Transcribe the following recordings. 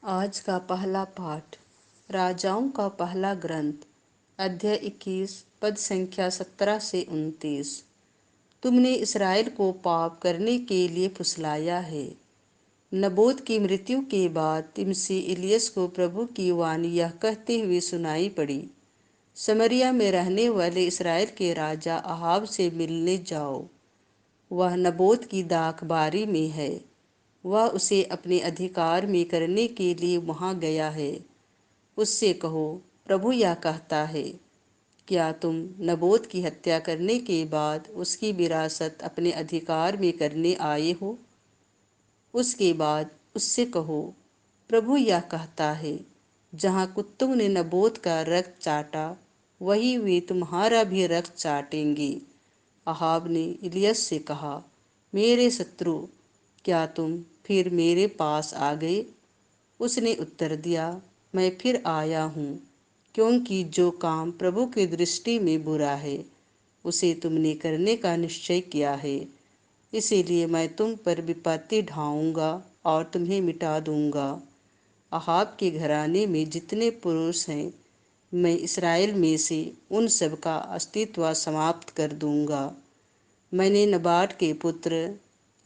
आज का पहला पाठ राजाओं का पहला ग्रंथ अध्याय 21 पद संख्या 17 से 29। तुमने इसराइल को पाप करने के लिए फुसलाया है। नबोत की मृत्यु के बाद तिमसी इलियस को प्रभु की वाणी यह कहते हुए सुनाई पड़ी, समरिया में रहने वाले इसराइल के राजा अहाब से मिलने जाओ। वह नबोत की दाख बारी में है। वह उसे अपने अधिकार में करने के लिए वहां गया है। उससे कहो, प्रभु यह कहता है, क्या तुम नबोत की हत्या करने के बाद उसकी विरासत अपने अधिकार में करने आए हो? उसके बाद उससे कहो, प्रभु यह कहता है, जहाँ कुत्तों ने नबोत का रक्त चाटा, वही वे तुम्हारा भी रक्त चाटेंगे। अहाब ने इलियस से कहा, मेरे शत्रु, क्या तुम फिर मेरे पास आ गए? उसने उत्तर दिया, मैं फिर आया हूँ, क्योंकि जो काम प्रभु की दृष्टि में बुरा है, उसे तुमने करने का निश्चय किया है। इसीलिए मैं तुम पर विपत्ति ढाऊंगा और तुम्हें मिटा दूंगा। अहाब के घराने में जितने पुरुष हैं, मैं इसराइल में से उन सब का अस्तित्व समाप्त कर दूंगा। मैंने नबाट के पुत्र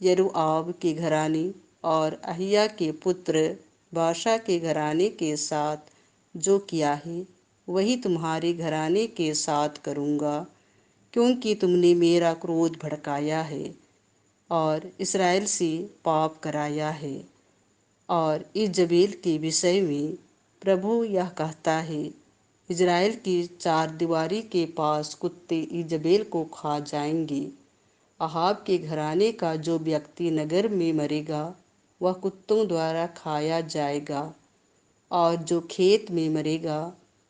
यरूआब के घराने और अहिया के पुत्र बाशा के घराने के साथ जो किया है, वही तुम्हारे घराने के साथ करूँगा, क्योंकि तुमने मेरा क्रोध भड़काया है और इसराइल से पाप कराया है। और इज़बेल के विषय में प्रभु यह कहता है, इज़राइल की चार दीवारी के पास कुत्ते इज़बेल को खा जाएंगे। अहाब के घराने का जो व्यक्ति नगर में मरेगा, वह कुत्तों द्वारा खाया जाएगा, और जो खेत में मरेगा,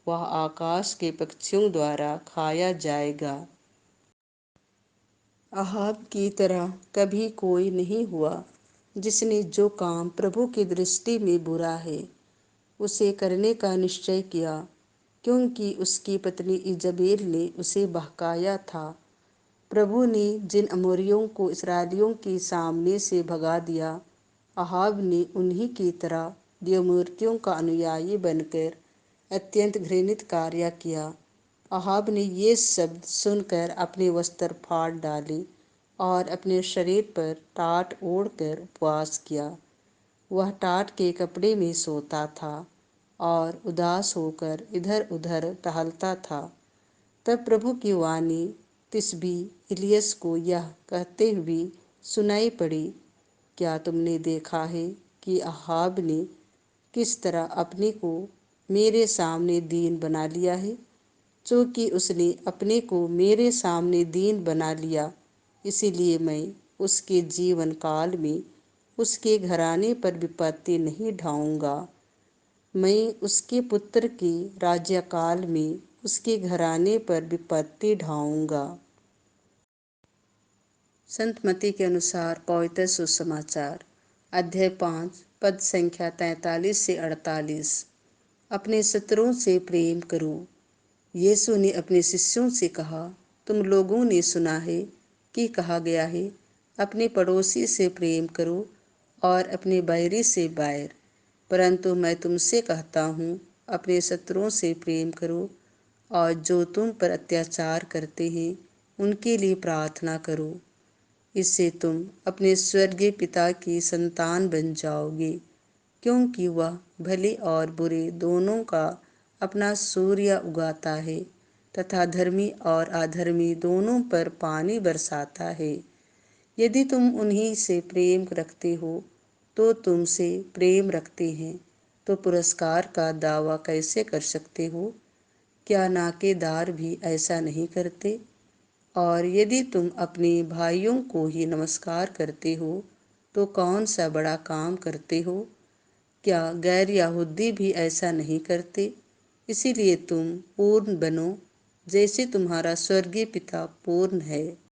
वह आकाश के पक्षियों द्वारा खाया जाएगा। अहाब की तरह कभी कोई नहीं हुआ, जिसने जो काम प्रभु की दृष्टि में बुरा है, उसे करने का निश्चय किया, क्योंकि उसकी पत्नी इज़बेल ने उसे बहकाया था। प्रभु ने जिन अमोरियों को इस्राएलियों के सामने से भगा दिया, अहाब ने उन्हीं की तरह देवमूर्तियों का अनुयायी बनकर अत्यंत घृणित कार्य किया। अहाब ने ये शब्द सुनकर अपने वस्त्र फाड़ डाले और अपने शरीर पर टाट ओढ़कर उपवास किया। वह टाट के कपड़े में सोता था और उदास होकर इधर उधर टहलता था। तब प्रभु की वाणी तिशबी इलियस को यह कहते हुए सुनाई पड़ी, क्या तुमने देखा है कि अहाब ने किस तरह अपने को मेरे सामने दीन बना लिया है? चूँकि उसने अपने को मेरे सामने दीन बना लिया, इसीलिए मैं उसके जीवन काल में उसके घराने पर विपत्ति नहीं ढाऊंगा। मैं उसके पुत्र के राज्यकाल में उसके घराने पर विपत्ति ढाऊंगा। संत मत्ती के अनुसार पवित्र सुसमाचार अध्याय 5 पद संख्या 43 से 48। अपने शत्रुओं से प्रेम करो। यीशु ने अपने शिष्यों से कहा, तुम लोगों ने सुना है कि कहा गया है, अपने पड़ोसी से प्रेम करो और अपने बैरी से बैर। परंतु मैं तुमसे कहता हूँ, अपने शत्रुओं से प्रेम करो और जो तुम पर अत्याचार करते हैं, उनके लिए प्रार्थना करो। इससे तुम अपने स्वर्गीय पिता की संतान बन जाओगे, क्योंकि वह भले और बुरे दोनों का अपना सूर्य उगाता है तथा धर्मी और अधर्मी दोनों पर पानी बरसाता है। यदि तुम उन्हीं से प्रेम रखते हो तो तुमसे प्रेम रखते हैं, तो पुरस्कार का दावा कैसे कर सकते हो? क्या नाकेदार भी ऐसा नहीं करते? और यदि तुम अपने भाइयों को ही नमस्कार करते हो तो कौन सा बड़ा काम करते हो? क्या गैर यहूदी भी ऐसा नहीं करते? इसीलिए तुम पूर्ण बनो, जैसे तुम्हारा स्वर्गीय पिता पूर्ण है।